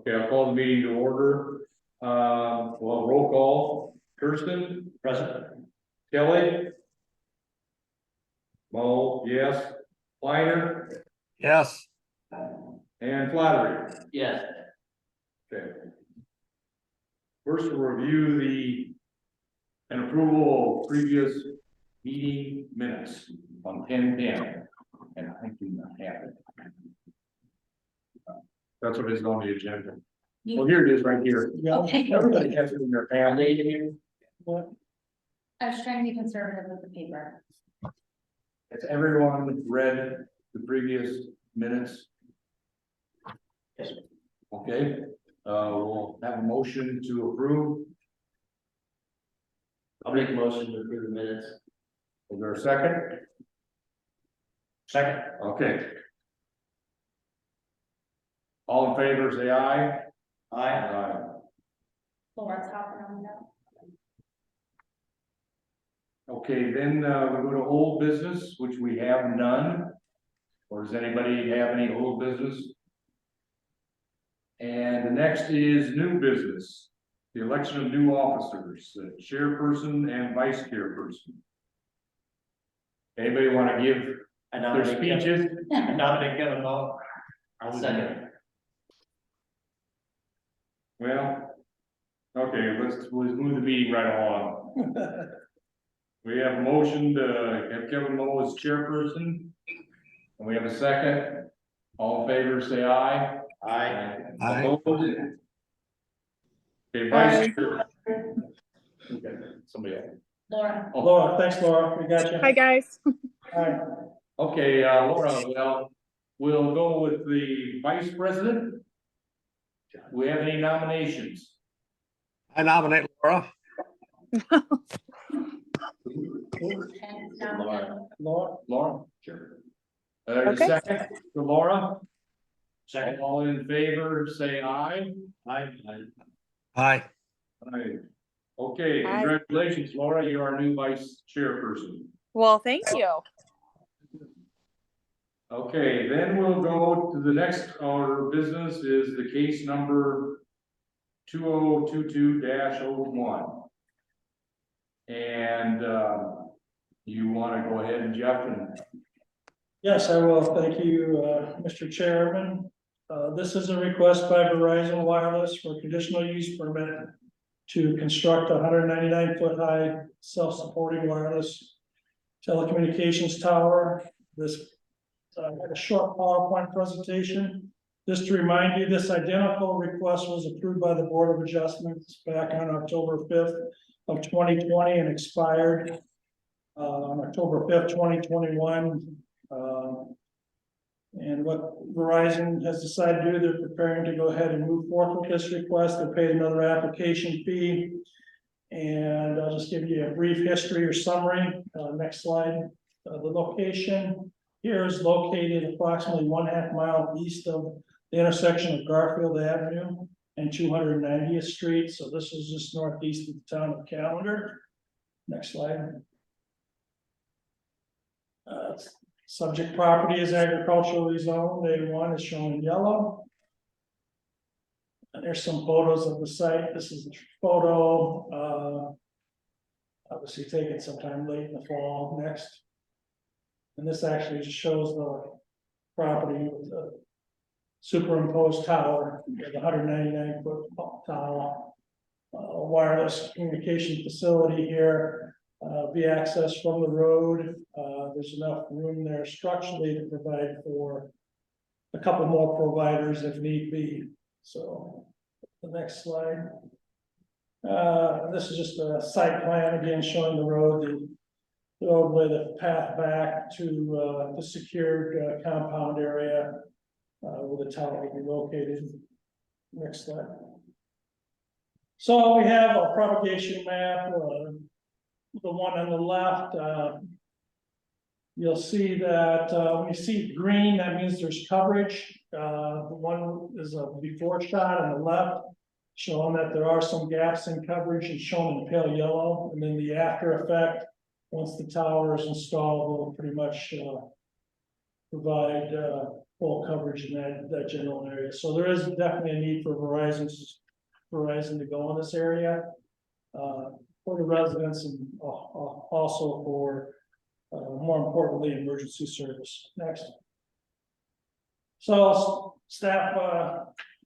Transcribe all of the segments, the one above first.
Okay, I'll call the meeting to order. Well, roll call. Kirsten? Present. Kelly? Mo, yes. Kleiner? Yes. And Flattery? Yes. Okay. First, we'll review and approval of previous meeting minutes on 10/10. And I think we have it. That's what is on the agenda. Well, here it is right here. Okay. Everybody has it in their family. I was trying to be conservative with the paper. Has everyone read the previous minutes? Yes. Okay, we'll have a motion to approve. I'll make a motion to approve the minutes. Is there a second? Second. Okay. All in favor, say aye. Aye. Laura's hopping on that. Okay, then we go to old business, which we have none. Or does anybody have any old business? And the next is new business. The election of new officers, the chairperson and vice chairperson. Anybody want to give their speeches? I nominate Kevin Mo. I'll second. Well, okay, let's move the meeting right along. We have a motion to have Kevin Mo as chairperson. And we have a second. All in favor, say aye. Aye. Aye. Opposed? Okay, vice chair. Okay, somebody else. Laura. Oh, Laura, thanks, Laura. We got you. Hi, guys. Hi. okay, Laura, well, we'll go with the vice president. Do we have any nominations? I nominate Laura. Laura, Laura? Sure. There's a Okay. second for Laura. Second. All in favor, say aye. Aye. Aye. Aye. Okay, Aye. congratulations, Laura, you're our new vice chairperson. Well, thank you. Okay, then we'll go to the next order of business is the case number 2022-01. And you want to go ahead and Jeff and yes, I will. Thank you, Mr. Chairman. This is a request by Verizon Wireless for a conditional use permit to construct a 199-foot high self-supporting wireless telecommunications tower. This had a short PowerPoint presentation. Just to remind you, this identical request was approved by the Board of Adjustments back on October 5th of 2020 and expired on October 5th, 2021. And what Verizon has decided to do, they're preparing to go ahead and move forward with this request. They paid another application fee. And I'll just give you a brief history or summary. Next slide. The location here is located approximately 1/2 mile east of the intersection of Garfield Avenue and 290th Street. So this is just northeast of the town of Callender. Next slide. Subject property is agriculturally zoned. A1 is shown in yellow. And there's some photos of the site. This is a photo, obviously taken sometime late in the fall. Next. And this actually just shows the property with the superimposed tower, the 199-foot tower, wireless communication facility here. Be accessed from the road. There's enough room there structurally to provide for a couple more providers if need be. So the next slide. This is just a site plan again showing the road, the roadway, the path back to the secured compound area where the tower will be located. Next slide. So we have a propagation map. The one on the left, you'll see that when you see green, that means there's coverage. The one is a before shot on the left, showing that there are some gaps in coverage and shown in pale yellow. And then the after effect, once the tower is installed, will pretty much provide, full coverage in that general area. So there is definitely a need for Verizon to go in this area. For the residents and also for, more importantly, emergency service. Next. So staff,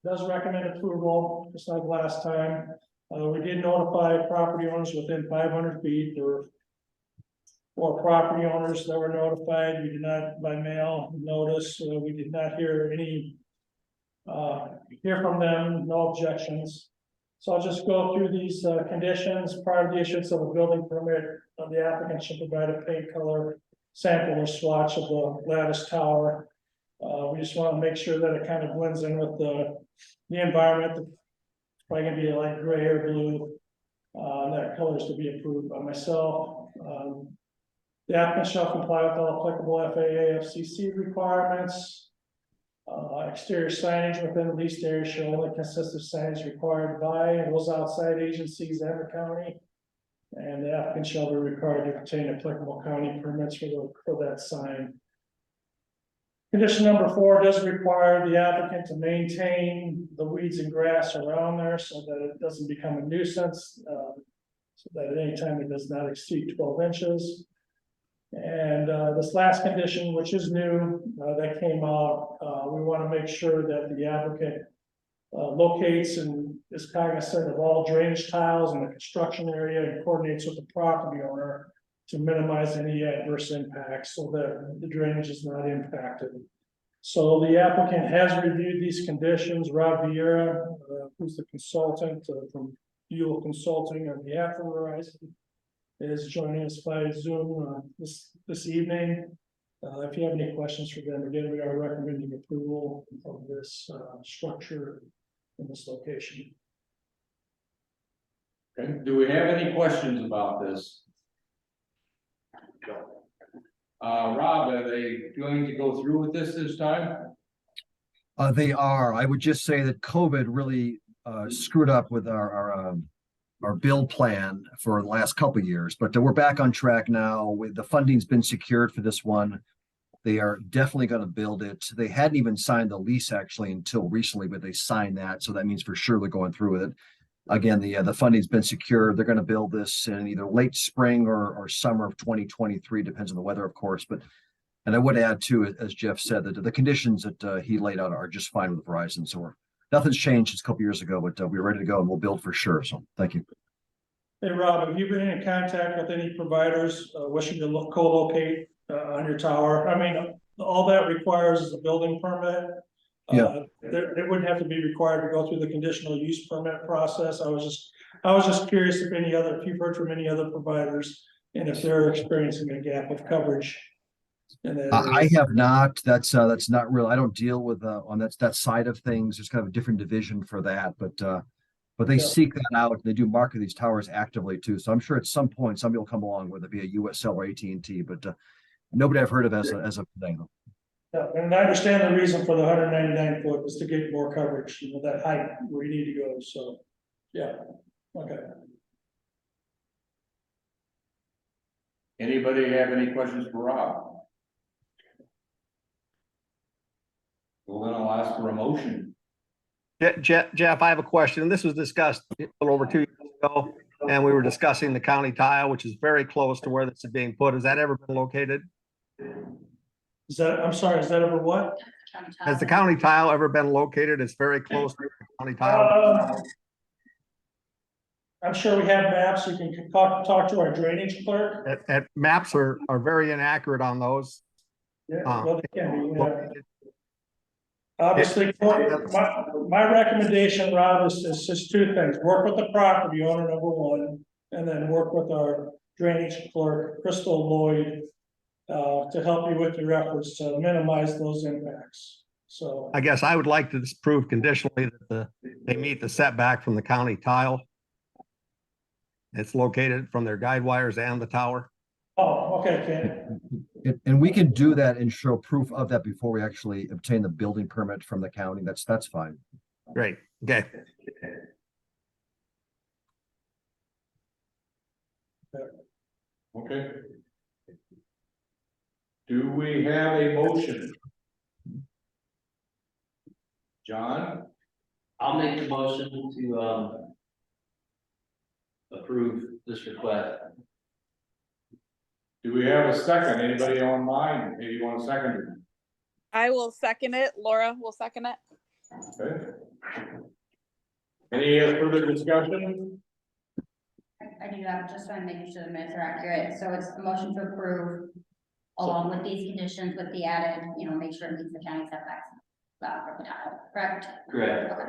does recommend approval, just like last time. We did notify property owners within 500 feet. There were 4 property owners that were notified. We did not by mail notice. We did not hear from them, no objections. So I'll just go through these conditions. Prior to the issuance of a building permit, the applicant should provide a paint color sample or swatch of the lattice tower. We just want to make sure that it kind of blends in with the environment. It's probably gonna be like gray or blue. That color is to be approved by myself. The applicant shall comply with all applicable FAA, FCC requirements. Exterior signage within the leased area shall only consist of signage required by those outside agencies and the county. And the applicant shall be required to obtain applicable county permits for that sign. Condition number 4 does require the applicant to maintain the weeds and grass around there so that it doesn't become a nuisance. So that at any time it does not exceed 12 inches. And this last condition, which is new, that came out, we want to make sure that the applicant locates and is cognizant of all drainage tiles in the construction area and coordinates with the property owner to minimize any adverse impacts so that the drainage is not impacted. So the applicant has reviewed these conditions. Rob Vieira, who's the consultant from Buell Consulting on behalf of Verizon, is joining us by Zoom this evening. If you have any questions for them, again, we are recommending approval of this structure in this location. Okay, do we have any questions about this? Rob, are they going to go through with this time? They are. I would just say that COVID really screwed up with our build plan for the last couple of years, but we're back on track now. With the funding's been secured for this one. They are definitely going to build it. They hadn't even signed the lease actually until recently, but they signed that, so that means for sure they're going through with it. Again, the funding's been secured. They're going to build this in either late spring or summer of 2023, depends on the weather, of course. And I would add too, as Jeff said, that the conditions that he laid out are just fine with Verizon. So nothing's changed since a couple years ago, but we're ready to go and we'll build for sure. So thank you. Hey Rob, have you been in contact with any providers wishing to co-locate on your tower? I mean, all that requires is a building permit. Yeah. It wouldn't have to be required to go through the conditional use permit process. I was just curious if you've heard from any other providers and if they're experiencing a gap of coverage. I have not. That's not real. I don't deal with on that side of things. There's kind of a different division for that, but they seek that out. They do market these towers actively too. So I'm sure at some point somebody will come along, whether it be a USL or AT&T, but nobody I've heard of as of today. Yeah, and I understand the reason for the 199 foot is to get more coverage, that height where you need to go. So, yeah, okay. Anybody have any questions for Rob? Well, then I'll ask for a motion. Jeff, I have a question. This was discussed a little over 2 years ago, and we were discussing the county tile, which is very close to where this is being put. Has that ever been located? I'm sorry, is that ever what? Has the county tile ever been located? It's very close to the county tile. I'm sure we have maps. You can talk to our drainage clerk. At maps are very inaccurate on those. Yeah, well, they can be. Yeah. Obviously, my recommendation, Rob, is just 2 things. Work with the property owner, number 1, and then work with our drainage clerk, Crystal Lloyd, to help you with your efforts to minimize those impacts. So I guess I would like to prove conditionally that they meet the setback from the county tile. It's located from their guide wires and the tower. Oh, okay, Ken. And we can do that and show proof of that before we actually obtain the building permit from the county. That's fine. Great. Okay. Okay. Do we have a motion? John, I'll make the motion to, approve this request. do we have a second? Anybody online? Maybe you want to second it? I will second it. Laura will second it. Okay. Any further discussion? I do have, just want to make sure the minutes are accurate, so it's a motion to approve. Along with these conditions with the added, make sure it meets the county setbacks. For the tile, correct? Correct. Okay.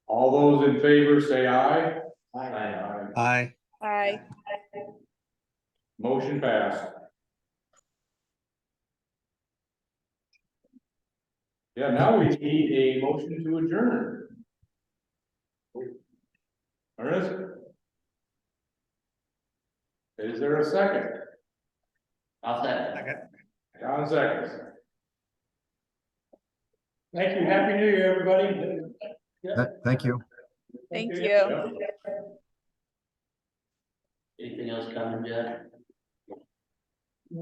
All those in favor say aye. Aye. Aye. Aye. Motion passed. Yeah, now we need a motion to adjourn. Marissa? Is there a second? I'll second. John seconds. Thank you, happy new year, everybody. Thank you. Thank you. Yep. Anything else coming, Jeff?